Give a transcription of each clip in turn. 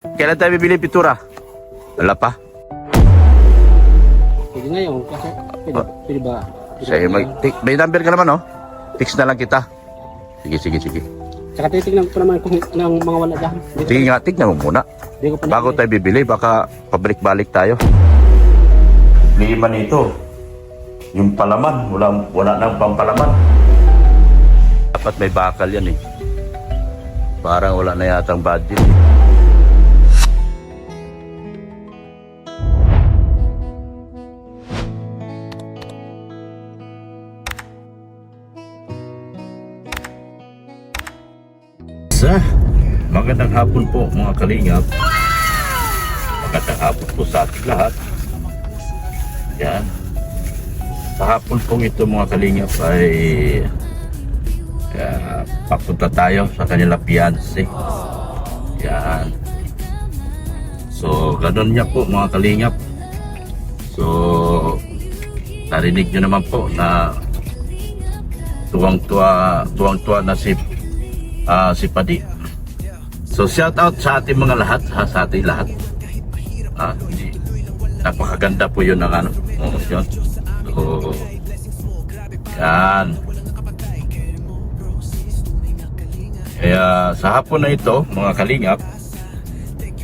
Kailan tayo bibili pintura? Wala pa. Pwede ngayon kasi pwede ba? Sige, may number ka naman, no? Fix na lang kita. Sige. Tsaka titignan ko naman kung ng mga wala dyan. Sige nga, tignan mo muna. Hindi ko pa Bago tayo bibili, baka pabalik-balik tayo. Lima nito. Yung palaman, wala nang pampalaman. Dapat may bakal yan eh. Parang wala na yatang budget. Magandang hapon po mga kalingap. Magandang hapon po sa ating lahat. Yan. Sa hapon pong ito mga kalingap ay papunta tayo sa kanilang fiancé. Yan. So ganun niya po mga kalingap. So narinig nyo naman po na tuwang-tuwa na si Padi. So shout out sa ating mga lahat, sa ating lahat. Napakaganda po yun ng ano. Yun. So, yan. Kaya sa hapon na ito, mga kalingap,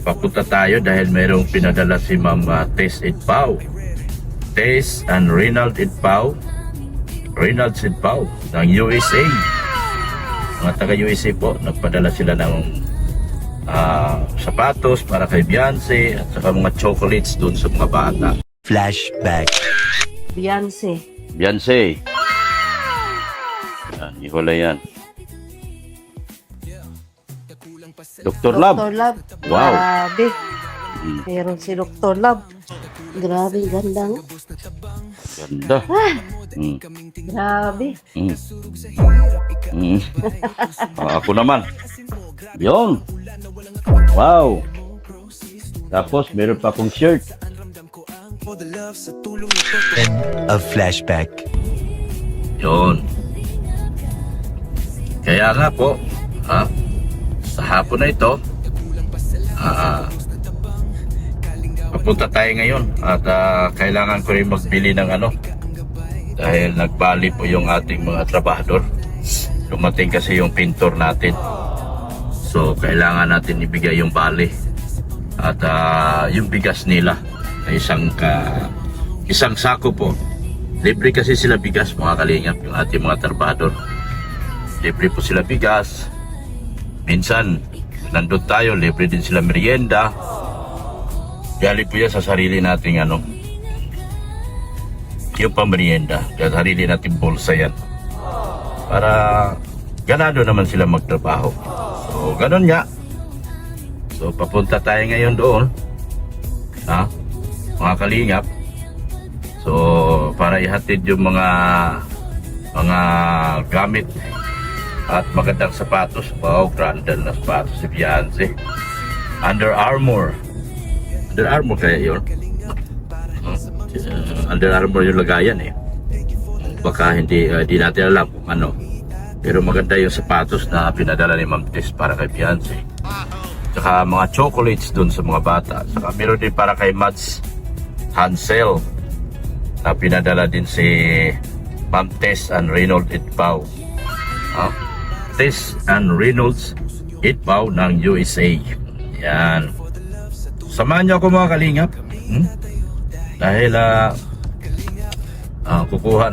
papunta tayo dahil mayroong pinadala si Ma'am Tess Idpao. Tess and Reynald Idpao ng USA. Mga taga USA po, nagpadala sila ng sapatos para kay Beyonce at saka mga chocolates doon sa mga bata. Flashback. Beyonce. Beyonce. Yan, iwala yan. Dr. Love. Dr. Love. Wow. Grabe. Meron si Dr. Love. Grabe, ganda nga. Ganda. Grabe. Ako naman. Yun. Wow. Tapos meron pa akong shirt. End of flashback. Yun. Kaya nga po, sa hapon na ito, papunta tayo ngayon at kailangan ko rin magbili ng ano dahil nagbali po yung ating mga trabahador. Dumating kasi yung pintor natin. So kailangan natin ibigay yung bali at yung bigas nila na isang sako po. Libre kasi sila bigas mga kalingap, yung ating mga trabahador. Libre po sila bigas. Minsan nandun tayo, libre din sila merienda. Gali po yan sa sarili nating ano, yung pamerienda, sa sarili nating bulsa yan. Para ganado naman sila magtrabaho. So, ganun nga. So, papunta tayo ngayon doon. Mga kalingap. So, para ihatid yung mga gamit at magandang sapatos. Wow, grandal na sapatos si Beyonce. Under Armour. Under Armour kaya yun. Under Armour yung lagayan eh. Baka hindi natin alam kung ano. Pero maganda yung sapatos na pinadala ni Ma'am Tess para kay Beyonce. Tsaka mga chocolates dun sa mga bata. Tsaka meron din para kay Mads Hansel na pinadala din si Ma'am Tess and Reynald Idpao. Tess and Reynald Idpao ng USA. Yan. Samahan niyo ako mga kalingap. Dahil kukuha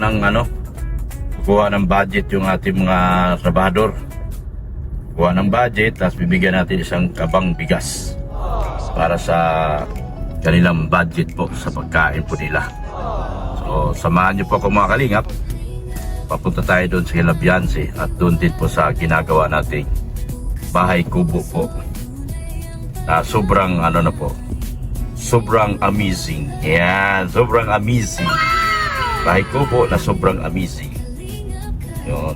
ng budget yung ating mga trabahador. Kuha ng budget, tapos bibigyan natin isang kabang bigas para sa kanilang budget po sa pagkain po nila. So samahan niyo po ako mga kalingap. Papunta tayo doon sa kila Beyonce at doon din po sa ginagawa nating bahay kubo po. Sobrang sobrang amazing. Yan, sobrang amazing. Bahay kubo na sobrang amazing. Yun.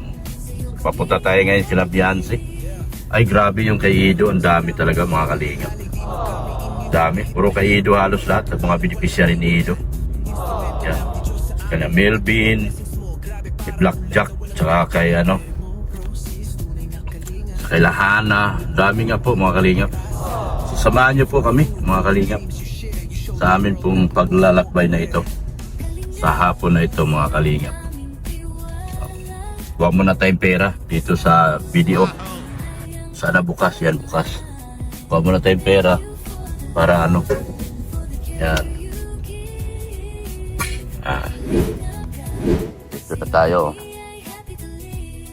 Papunta tayo ngayon sila Beyonce. Ay grabe yung kay Ido. Ang dami talaga mga kalingap. Dami. Puro kay Ido halos lahat. Ang mga beneficiary ni Ido. Yan. Kaya Melvin, si Blackjack, tsaka kay kay Lahana. Dami nga po mga kalingap. So, samahan niyo po kami mga kalingap sa amin pong paglalakbay na ito sa hapon na ito mga kalingap. Huwag muna tayong pera dito sa video. Sana bukas, yan bukas. Huwag muna tayong pera para ano. Yan. Dito na tayo.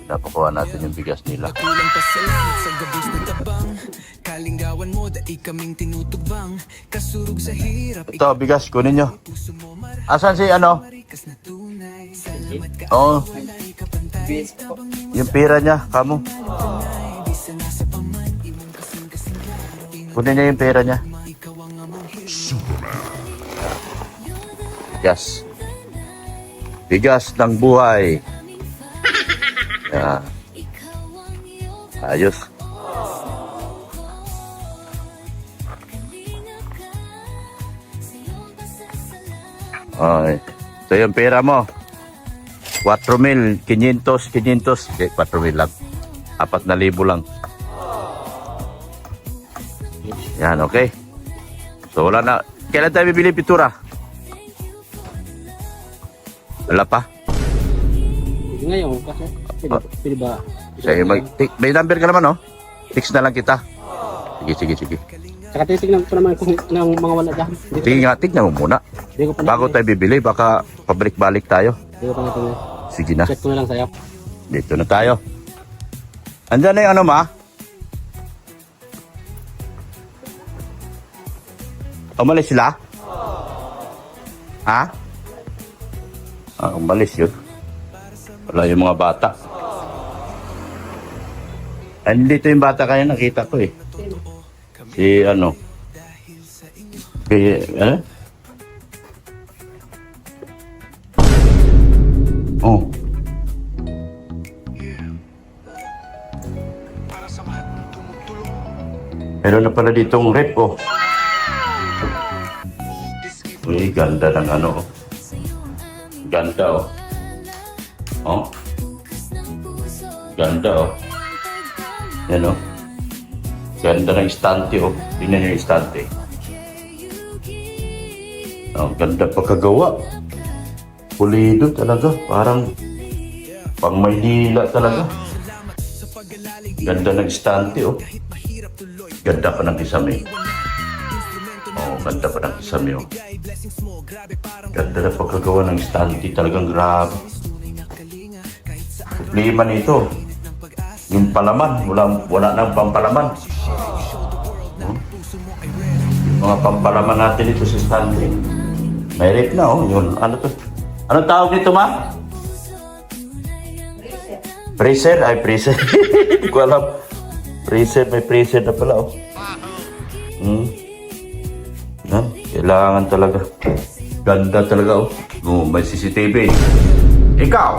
Napakuha natin yung bigas nila. Kulang pasalamat sa gabos na tabang. Kalinggawan mo dahil kaming tinutubang. Kasurog sa hirap. Ito, bigas, kunin nyo. Asan si ano? Marikas na tunay. Salamat ka. Oo. Walay kapantay. Yung pera niya, kamo. Di sana sa paman. Imong kasing-kasing klaro. Kunin niya yung pera niya. Ikaw ang among hero. Bigas. Bigas ng buhay. Yan. Ayos. Okay. Ito yung pera mo. 4,500. 4,000 lang. 4,000 lang. Yan, okay. So, wala na. Kailan tayo bibili pintura? Wala pa? Hindi ngayon kasi pwede ba? Sige, may number ka naman, no? Text na lang kita. Sige. Saka titignan ko naman kung ng mga wala dyan. Sige nga, tignan mo muna. Hindi ko pa Bago tayo bibili, baka pabalik-balik tayo. Hindi ko pa natin. Sige na, Check ko na lang sa'yo. dito na tayo. Andyan na yung ano, ma? Umalis sila? Ha? Umalis yun. Wala yung mga bata. Dito yung bata kaya nakita ko eh. Si ano? Oh. Meron na pala ditong rep, oh. Uy, ganda ng ano, oh. Ganda, oh. Oh. Ganda, oh. Yan, oh. Ganda ng istante, oh. Tingnan niyo yung istante. Oh, ganda pagkagawa. Pulido talaga. Parang pang Maynila talaga. Ganda ng istante, oh. Ganda pa ng kisame. Oh, ganda pa ng kisame, oh. Ganda na pagkagawa ng istante. Talagang grabe. Problema nito, yung palaman. Wala nang pampalaman. Yung mga pampalaman natin ito sa istante. May rep na, oh. Yun, ano to? Anong tawag nito, ma? Freezer? Ay, freezer. Hindi ko alam. Freezer, may freezer na pala, oh. Yan, kailangan talaga. Ganda talaga, oh. May CCTV. Ikaw,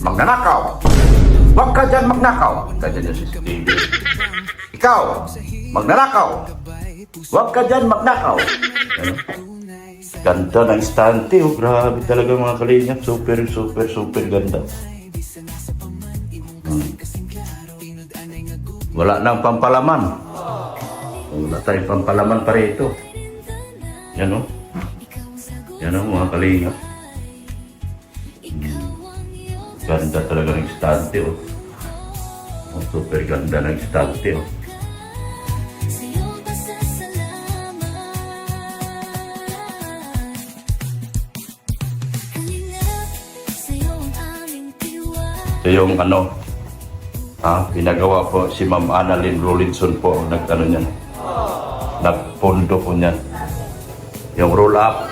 magnanakaw. Huwag ka dyan magnakaw. Ganyan yung CCTV. Ikaw, magnanakaw. Huwag ka dyan magnakaw. Ano? Ganda ng istante, oh. Grabe talaga mga kalingap. Super ganda. Wala nang pampalaman. Wala tayong pampalaman pa rito. Yan, oh. Yan, oh, mga kalingap. Ganda talaga ng istante, oh. Super ganda ng istante, oh. Ito yung ano, pinagawa po si Ma'am Annalyn Rolinson po ang nagtano niyan. Nagpondo po niyan. Yung roll up,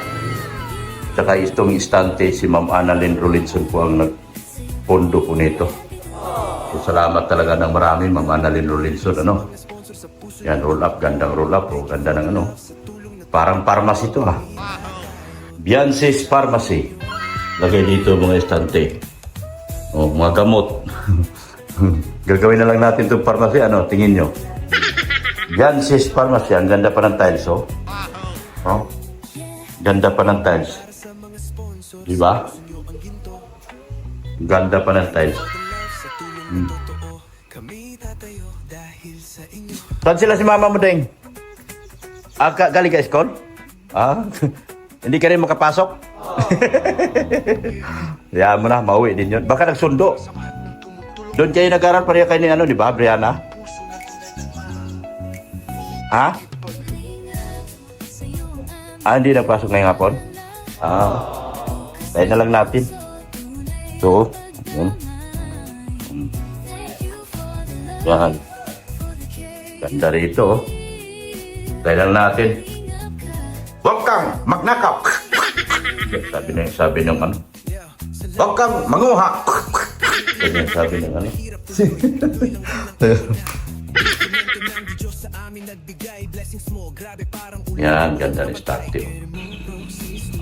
tsaka itong istante si Ma'am Annalyn Rolinson po ang nagpondo po nito. So, salamat talaga ng marami Ma'am Annalyn Rolinson, ano. Yan, roll up, gandang roll up, oh, ganda ng ano. Parang pharmacy to, ha. Biances Pharmacy. Lagay dito mga istante. Oh, mga gamot. Gagawin na lang natin itong pharmacy. Ano, tingin nyo? Biances Pharmacy. Ang ganda pa ng tiles, oh. Oh. Ganda pa ng tiles. Diba? Ganda pa ng tiles. Saan sila si mama mo, Deng? Galing ka school? Hindi ka rin makapasok? Hayaan mo na, mauwi din yun. Baka nagsundo. Doon kayo nag-aral pareha kayo ni ano, di ba, Brianna? Ha? Hindi nagpasok ngayong hapon? Tayo na lang natin. So, yun. Yan. Ganda rito. Tayo lang natin. Huwag kang magnakaw. Sabi ng ano. Huwag kang manguha. Sabi ng ano. Yan, ganda ng statue.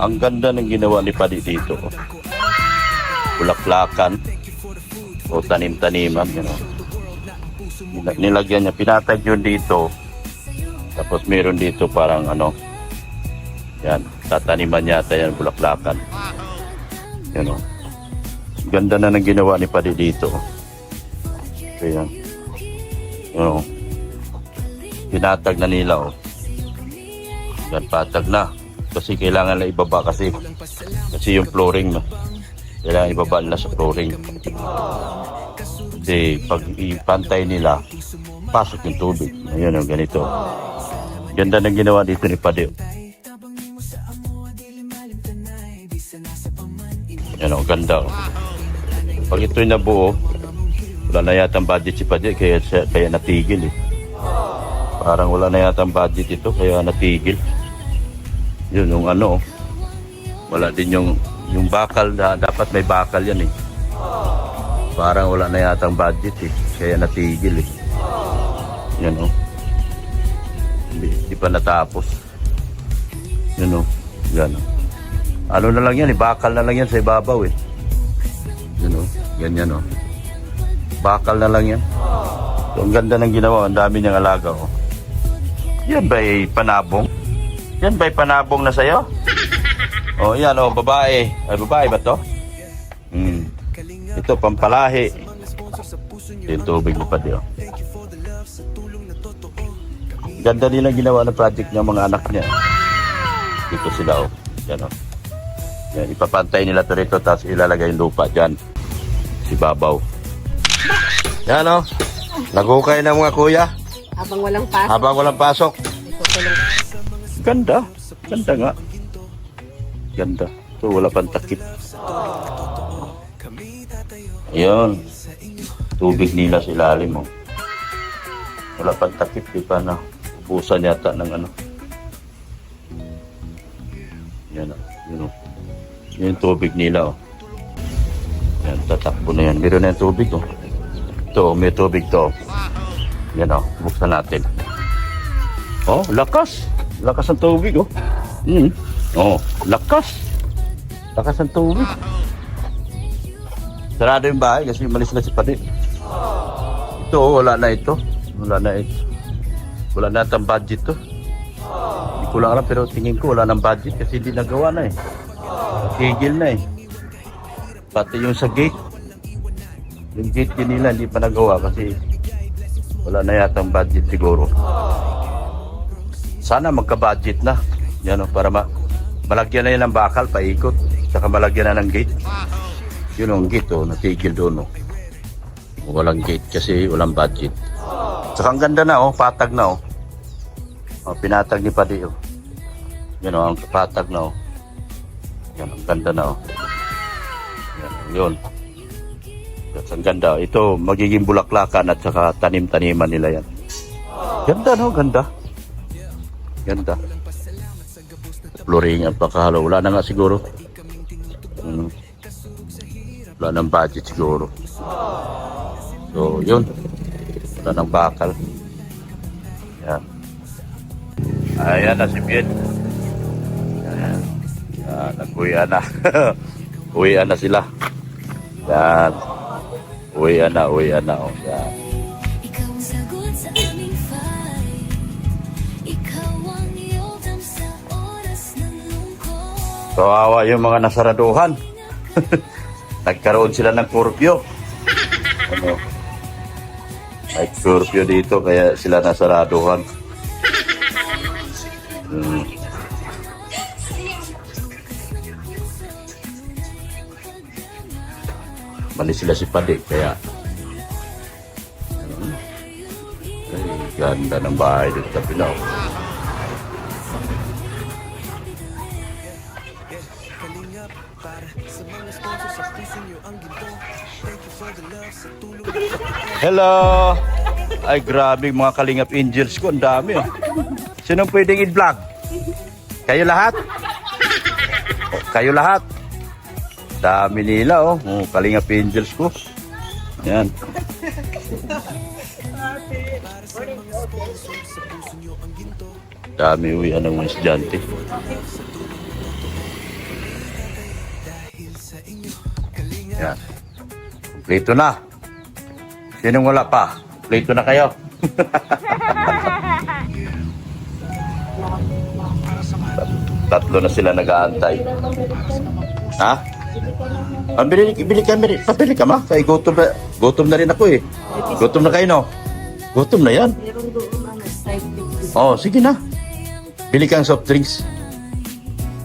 Ang ganda ng ginawa ni Padi dito. Bulaklakan o tanim-taniman. Nilagyan niya, pinatag yun dito. Tapos meron dito parang ano. Yan, tataniman yata yan, bulaklakan. Yan o. Ganda na ng ginawa ni Padi dito. Kaya, yan o. Pinatag na nila o. Yan, patag na. Kasi kailangan na ibaba kasi yung flooring no. Kailangan ibaba nila sa flooring. Kasi pag ipantay nila, pasok yung tubig. Ayun o, ganito. Ganda ng ginawa dito ni Padi. Yan o, ganda o. Pag ito'y nabuo, wala na yata ang budget si Padi, kaya natigil eh. Parang wala na yata ang budget ito, kaya natigil. Yun, yung ano, wala din yung bakal, dapat may bakal yan eh. Parang wala na yata ang budget eh, kaya natigil eh. Yan o. Hindi pa natapos. Yan o, yan o. Ano na lang yan eh, bakal na lang yan sa ibabaw eh. Yan o, ganyan o. Bakal na lang yan. So, ang ganda ng ginawa, ang dami niyang alaga o. Yan ba'y panabong? Yan ba'y panabong na sa'yo? O, yan o, babae. Ay, babae ba to? Ito, pampalahi. Ito yung tubig mo pa diyo. Ganda nilang ginawa ng project niya, mga anak niya. Dito sila o. Yan o. Yan, ipapantay nila ito rito, tapos ilalagay yung lupa dyan. Si Babaw. Yan o. Nagukay na mga kuya. Habang walang pasok. Habang walang pasok. Ganda. Ganda nga. Ganda. So, wala pang takip. Ayun. Tubig nila sa ilalim mo. Wala pang takip. Di pa na. Ubusan yata ng ano. Yan o. Yun o. Yan yung tubig nila o. Yan. Tatakbo na yan. Meron na yung tubig o. Ito. May tubig to. Yan o. Buksan natin. Oh, lakas. Lakas ng tubig, oh. Oh, lakas. Lakas ng tubig. Sarado yung bahay kasi malis na si Padi. Ito, oh, wala na ito. Wala na ito. Wala na itong budget to. Hindi ko lang alam, pero tingin ko wala ng budget kasi hindi nagawa na eh. Tigil na eh. Pati yung sa gate. Yung gate din nila hindi pa nagawa kasi wala na yata ang budget siguro. Sana magka-budget na. Yan o, para malagyan na yan ng bakal, paikot. Saka malagyan na ng gate. Yun ang gate o, natigil doon o. Walang gate kasi walang budget. Saka ang ganda na o, patag na o. O, pinatag ni Padi o. Yan o, ang patag na o. Yan, ang ganda na o. Yan, yun. Ang ganda. Ito, magiging bulaklakan at saka tanim-taniman nila yan. Ganda no, ganda. Ganda. Flooring ang pakahalo. Wala na nga siguro. Wala nang budget siguro. So, yun. Wala nang bakal. Yan. Ayan na si Piet. Ayan. Yan, nag-uwian na. Uwian na sila. Yan. Uwian na. Oh, yan. Ikaw ang sagot sa aming fight. Ikaw ang iyodam sa oras ng lungkot. Kawawa yung mga nasaraduhan. Nagkaroon sila ng curfew. Ano? May curfew dito kaya sila nasaraduhan. Hmm. Mali sila si Padik, kaya ay, ganda ng bahay dito sa Pinaw. Hello! Ay, grabe mga Kalingap Angels ko. Ang dami, oh. Sino pwedeng i-vlog? Kayo lahat? Oh, kayo lahat? Dami nila, oh. Oh, Kalingap Angels ko. Yan. Dami uwian ng mga estudyante. Yan. Kompleto na. Sinong wala pa? Kompleto na kayo. Tatlo na sila nag-aantay. Ha? Bili ka ma. Kaya gutom na rin ako eh. Gutom na kayo no? Gutom na yan. Meron doon ano, side picture. Oh, sige na. Bili kang soft drinks.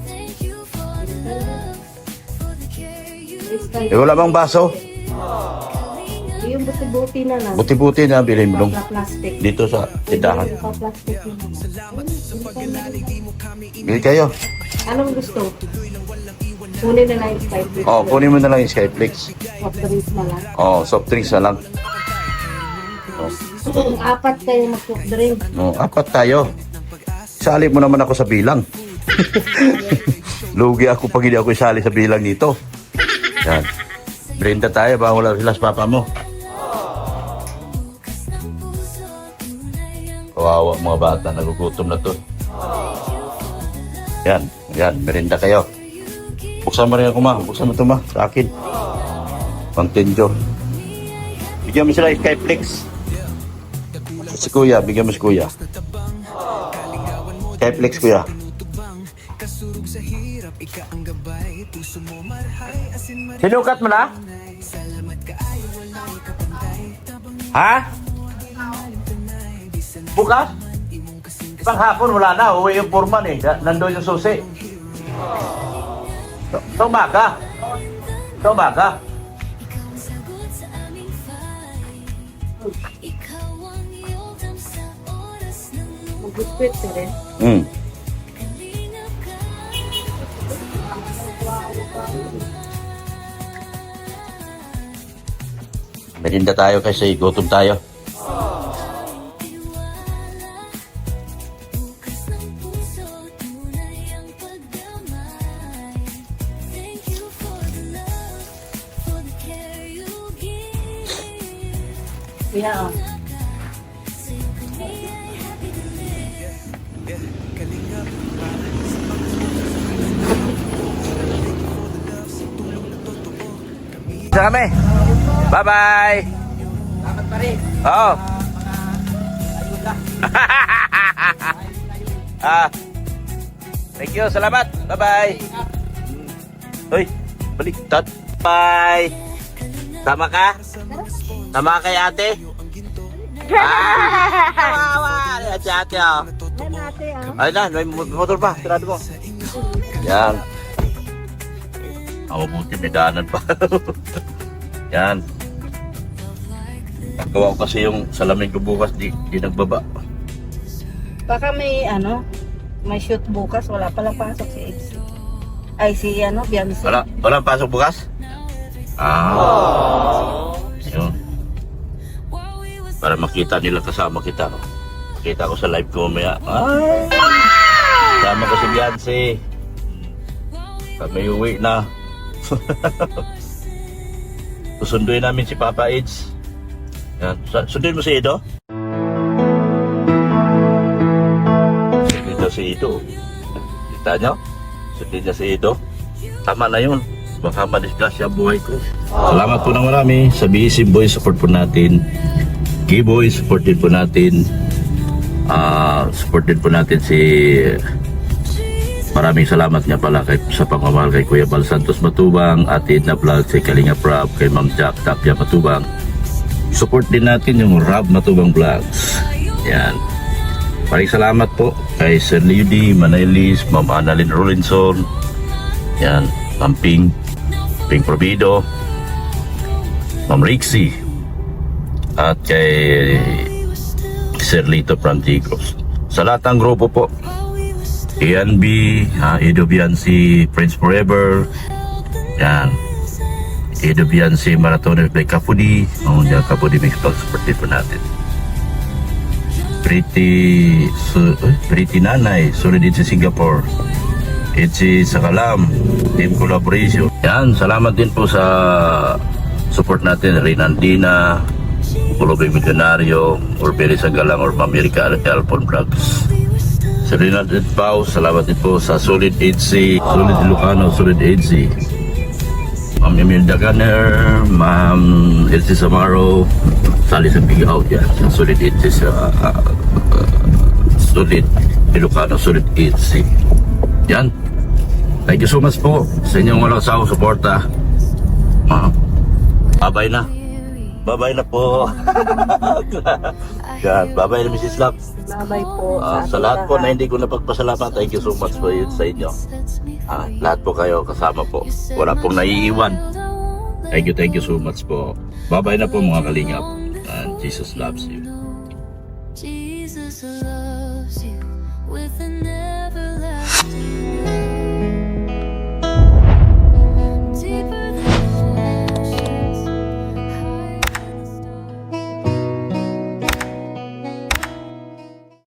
Thank you for the love, for the care you Eh, wala bang baso? Yung buti-buti na lang. Buti-buti na bilhin mo dong Plastic. dito sa tindahan. Plastic na. Bili kayo. Anong gusto? Kunin na lang yung side picture. Oh, kunin mo na lang yung Skyflix. Soft drinks na lang. Oh, soft drinks na lang. Oh, Kung apat kayo mag-soft drink. oh, apat tayo. Sali mo naman ako sa bilang. Lugi ako pag hindi ako isali sa bilang nito. Yan. Brenda tayo ba wala sila sa papa mo? Kawawa mga bata, nagugutom na to. Yan, yan, merinda kayo. Buksan mo rin ako ma, buksan mo ito ma, sa akin. Pang-tenjo. Bigyan mo sila yung Skyflex. Si kuya, bigyan mo si kuya. Skyflex kuya. Sinukat mo na? Ha? Bukas? Panghapon wala na, uwi yung foreman eh. Nandun yung susi. Sa umaga. Sa umaga. sagot sa aming fight. Ikaw ang iyong sa oras ng Mag-biscuit ka rin. kalingap ka. Merinda tayo kasi gutom tayo. Bukas ng puso, tunay ang pagdamay. Thank you for the love, for the care you give. Yeah. Sa'yo kami ay happy to live. Isa kami. Bye-bye. Dapat pa rin. Oo. Thank you. Salamat. Bye-bye. Hoy, baliktad. Bye. Tama ka? Tama kay ate? Kawawa. Si ate oh. Ay na, may motor pa. Tirado mo. Yan. Ako buti may daanan pa. Yan. Gawa ko kasi yung salamin ko bukas di nagbaba. Baka may ano, may shoot bukas. Wala palang pasok si Eds. Ay, si ano, Beyonce. Walang pasok bukas? Yun. Para makita nila kasama kita. Makita ko sa live ko mamaya. Ay! Kasama ko si Beyonce. Kami uwi na. Susunduin namin si Papa Eds. Yan. Sunduin mo si Edo? Sunduin daw si Edo. Kita nyo? Sunduin niya si Edo. Tama na yun. Baka madisgrasya ang buhay ko. Salamat po ng marami. Sa BC Boys, support po natin. K-Boys, support din po natin. Support din po natin si... Maraming salamat nga pala sa pagmamahal kay Kuya Bal Santos Matubang, Ate Edna Vlog, kay Kalinga Prab, kay Ma'am Jack Tapia Matubang. Support din natin yung Rob Matubang Vlogs. Yan. Maraming salamat po. kay Sir Lady Manailis, Ma'am Annalyn Rolinson, yan, Ma'am Ping Provido, Ma'am Rixie, at kay Sir Lito Prantigos. Sa lahat ng grupo po, ANB, Edo Biansi, Prince Forever, yan, Edo Biansi, Marathoner Play Kapudi, mga Kapudi Mix Vlog, supportive po natin. Pretty Nanay, Solid sa Singapore, Itzy sa Kalam, Team Collaboration. Yan, salamat din po sa support natin, Rinandina, Pulubing Milyonaryo, Orbeli Sagalang, or Mamirika Alpon Vlogs. Sa Rinald Pau, salamat din po sa Solid Itzy, Solid Ilocano, Solid Itzy. Ma'am Imelda Gunner, Ma'am Elsie Samaro, sali sa Big Out yan, sa Solid Itzy sa Solid Ilocano, Solid Itzy. Yan. Thank you so much po sa inyong walang sawang suporta. Bye-bye na. Bye-bye na po. Yan. Bye-bye na Mrs. Love. Bye-bye po. Sa lahat po na hindi ko napagpasalamat, thank you so much po yun sa inyo. Lahat po kayo kasama po. Wala pong naiiwan. Thank you so much po. Bye-bye na po mga kalingap. And Jesus loves you. Jesus loves you with an everlasting love.